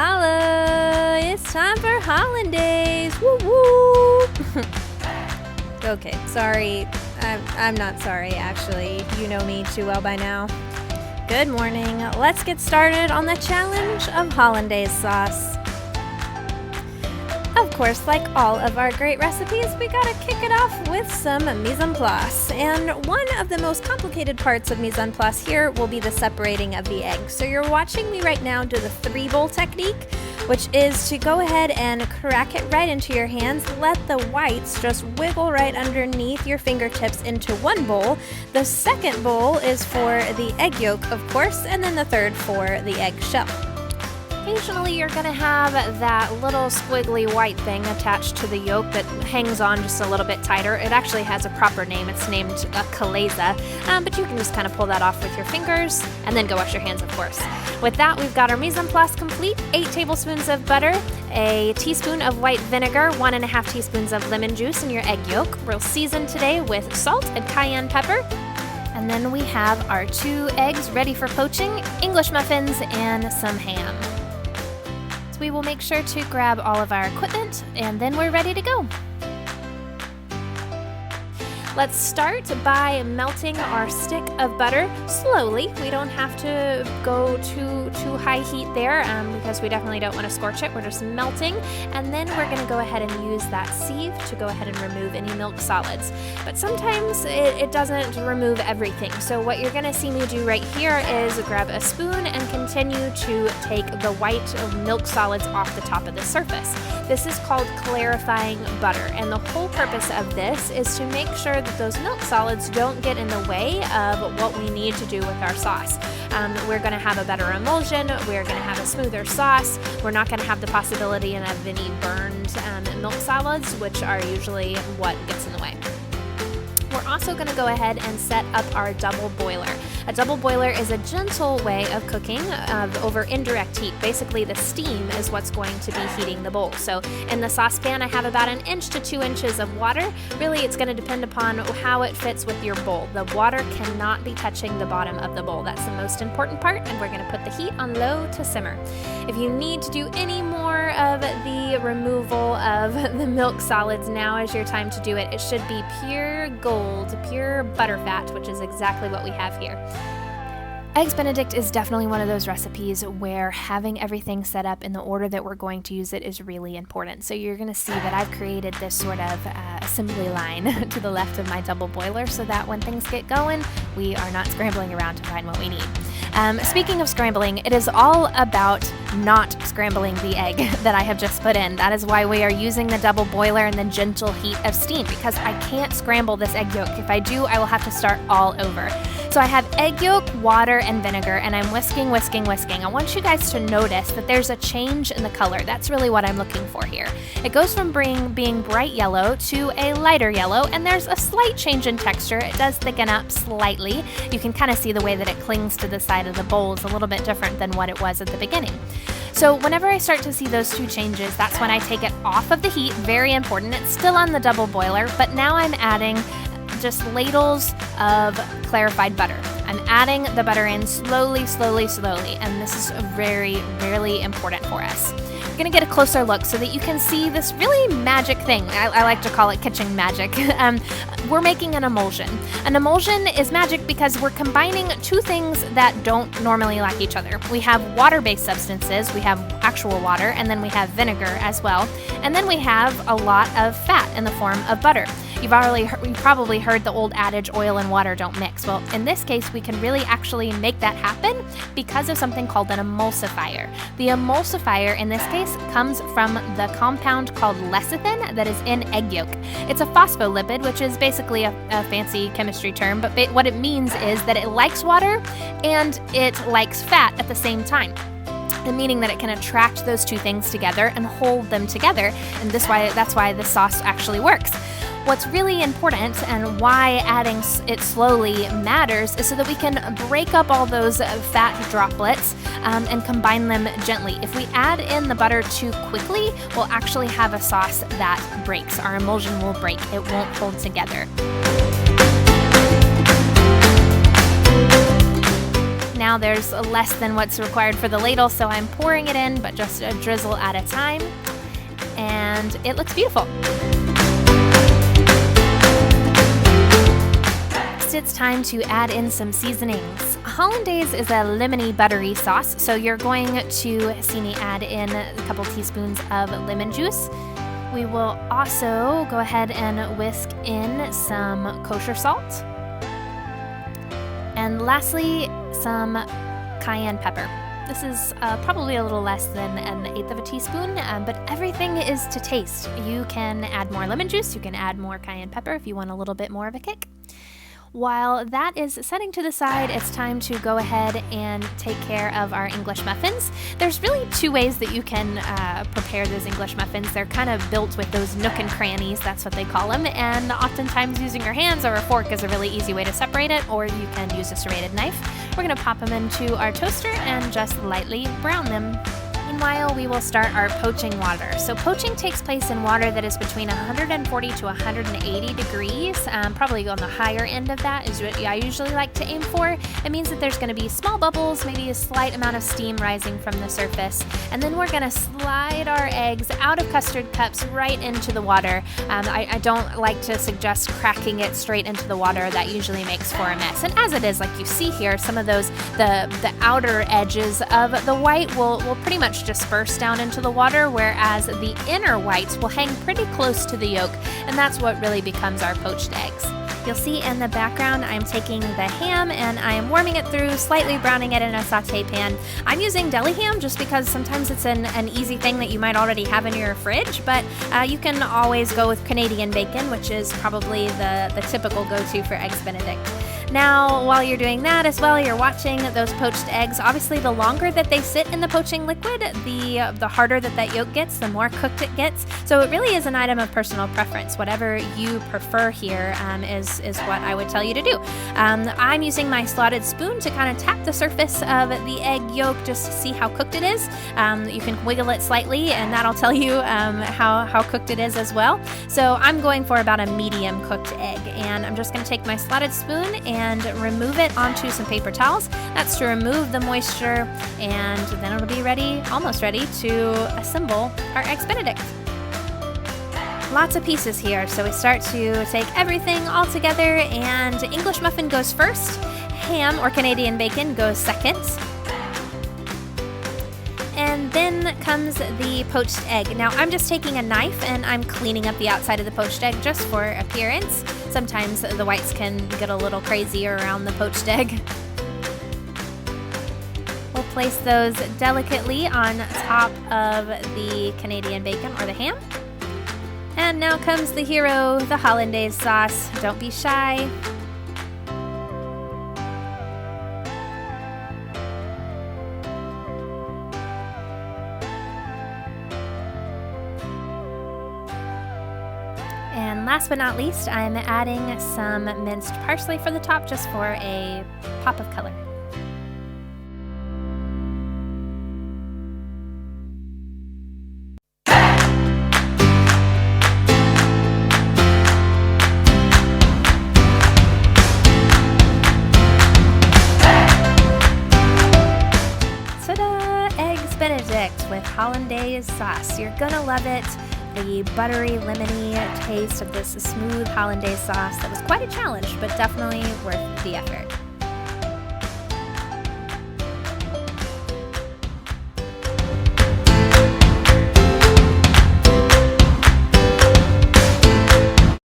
Holla! It's time for Hollandaise! Woo woo! Okay, sorry. I'm not sorry, actually. You know me too well by now. Good morning. Let's get started on the challenge of Hollandaise sauce. Of course, like all of our great recipes, we gotta kick it off with some mise en place. And one of the most complicated parts of mise en place here will be the separating of the egg. So you're watching me right now do the 3-bowl technique, which is to go ahead and crack it right into your hands. Let the whites just wiggle right underneath your fingertips into one bowl. The second bowl is for the egg yolk, of course, and then the third for the egg shell. Occasionally you're going to have that little squiggly white thing attached to the yolk that hangs on just a little bit tighter. It actually has a proper name. It's named a calaza, but you can just kind of pull that off with your fingers and then go wash your hands, of course. With that, we've got our mise en place complete. 8 tablespoons of butter, a teaspoon of white vinegar, 1.5 teaspoons of lemon juice, and your egg yolk. We'll season today with salt and cayenne pepper. And then we have our 2 eggs ready for poaching, English muffins, and some ham. We will make sure to grab all of our equipment, and then we're ready to go. Let's start by melting our stick of butter slowly. We don't have to go too high heat there because we definitely don't want to scorch it. We're just melting, and then we're going to go ahead and use that sieve to go ahead and remove any milk solids. But sometimes it doesn't remove everything. So what you're going to see me do right here is grab a spoon and continue to take the white milk solids off the top of the surface. This is called clarifying butter, and the whole purpose of this is to make sure that those milk solids don't get in the way of what we need to do with our sauce. We're going to have a better emulsion, we're going to have a smoother sauce, we're not going to have the possibility of any burned milk solids, which are usually what gets in the way. We're also going to go ahead and set up our double boiler. A double boiler is a gentle way of cooking over indirect heat. Basically, the steam is what's going to be heating the bowl. So in the saucepan, I have about 1 inch to 2 inches of water. Really, it's going to depend upon how it fits with your bowl. The water cannot be touching the bottom of the bowl. That's the most important part, and we're going to put the heat on low to simmer. If you need to do any more of the removal of the milk solids, now is your time to do it. It should be pure gold, pure butterfat, which is exactly what we have here. Eggs Benedict is definitely one of those recipes where having everything set up in the order that we're going to use it is really important. So you're going to see that I've created this sort of assembly line to the left of my double boiler so that when things get going, we are not scrambling around to find what we need. Speaking of scrambling, it is all about not scrambling the egg that I have just put in. That is why we are using the double boiler and the gentle heat of steam, because I can't scramble this egg yolk. If I do, I will have to start all over. So I have egg yolk, water, and vinegar, and I'm whisking. I want you guys to notice that there's a change in the color. That's really what I'm looking for here. It goes from being bright yellow to a lighter yellow, and there's a slight change in texture. It does thicken up slightly. You can kind of see the way that it clings to the side of the bowl is a little bit different than what it was at the beginning. So whenever I start to see those 2 changes, that's when I take it off of the heat. Very important. It's still on the double boiler, but now I'm adding just ladles of clarified butter. I'm adding the butter in slowly, and this is really important for us. We're going to get a closer look so that you can see this really magic thing. I like to call it kitchen magic. We're making an emulsion. An emulsion is magic because we're combining 2 things that don't normally like each other. We have water-based substances, we have actual water, and then we have vinegar as well. And then we have a lot of fat in the form of butter. You've probably heard the old adage, oil and water don't mix. Well, in this case, we can really actually make that happen because of something called an emulsifier. The emulsifier, in this case, comes from the compound called lecithin that is in egg yolk. It's a phospholipid, which is basically a fancy chemistry term, but what it means is that it likes water and it likes fat at the same time. Meaning that it can attract those 2 things together and hold them together, and that's why the sauce actually works. What's really important and why adding it slowly matters is so that we can break up all those fat droplets and combine them gently. If we add in the butter too quickly, we'll actually have a sauce that breaks. Our emulsion will break. It won't hold together. Now there's less than what's required for the ladle, so I'm pouring it in, but just a drizzle at a time. And it looks beautiful. Next, it's time to add in some seasonings. Hollandaise is a lemony, buttery sauce, so you're going to see me add in a couple teaspoons of lemon juice. We will also go ahead and whisk in some kosher salt. And lastly, some cayenne pepper. This is probably a little less than 1/8 of a teaspoon, but everything is to taste. You can add more lemon juice, you can add more cayenne pepper if you want a little bit more of a kick. While that is setting to the side, it's time to go ahead and take care of our English muffins. There's really 2 ways that you can prepare those English muffins. They're kind of built with those nook and crannies, that's what they call them, and oftentimes using your hands or a fork is a really easy way to separate it, or you can use a serrated knife. We're going to pop them into our toaster and just lightly brown them. Meanwhile, we will start our poaching water. So poaching takes place in water that is between 140 to 180 degrees. Probably on the higher end of that is what I usually like to aim for. It means that there's going to be small bubbles, maybe a slight amount of steam rising from the surface. And then we're going to slide our eggs out of custard cups right into the water. I don't like to suggest cracking it straight into the water. That usually makes for a mess. And as it is, like you see here, some of those, the outer edges of the white will pretty much disperse down into the water, whereas the inner whites will hang pretty close to the yolk, and that's what really becomes our poached eggs. You'll see in the background I'm taking the ham and I am warming it through, slightly browning it in a saute pan. I'm using deli ham just because sometimes it's an easy thing that you might already have in your fridge, but you can always go with Canadian bacon, which is probably the typical go-to for Eggs Benedict. Now, while you're doing that as well, you're watching those poached eggs. Obviously, the longer that they sit in the poaching liquid, the harder that yolk gets, the more cooked it gets. So it really is an item of personal preference. Whatever you prefer here is what I would tell you to do. I'm using my slotted spoon to kind of tap the surface of the egg yolk just to see how cooked it is. You can wiggle it slightly, and that'll tell you how cooked it is as well. So I'm going for about a medium cooked egg, and I'm just going to take my slotted spoon and remove it onto some paper towels. That's to remove the moisture, and then it'll be ready, almost ready, to assemble our Eggs Benedict. Lots of pieces here, so we start to take everything all together, and English muffin goes first, ham or Canadian bacon goes second, and then comes the poached egg. Now I'm just taking a knife and I'm cleaning up the outside of the poached egg just for appearance. Sometimes the whites can get a little crazy around the poached egg. We'll place those delicately on top of the Canadian bacon or the ham. And now comes the hero, the Hollandaise sauce. Don't be shy. And last but not least, I'm adding some minced parsley for the top just for a pop of color. Ta-da! Eggs Benedict with Hollandaise sauce. You're gonna love it. The buttery, lemony taste of this smooth Hollandaise sauce that was quite a challenge, but definitely worth the effort.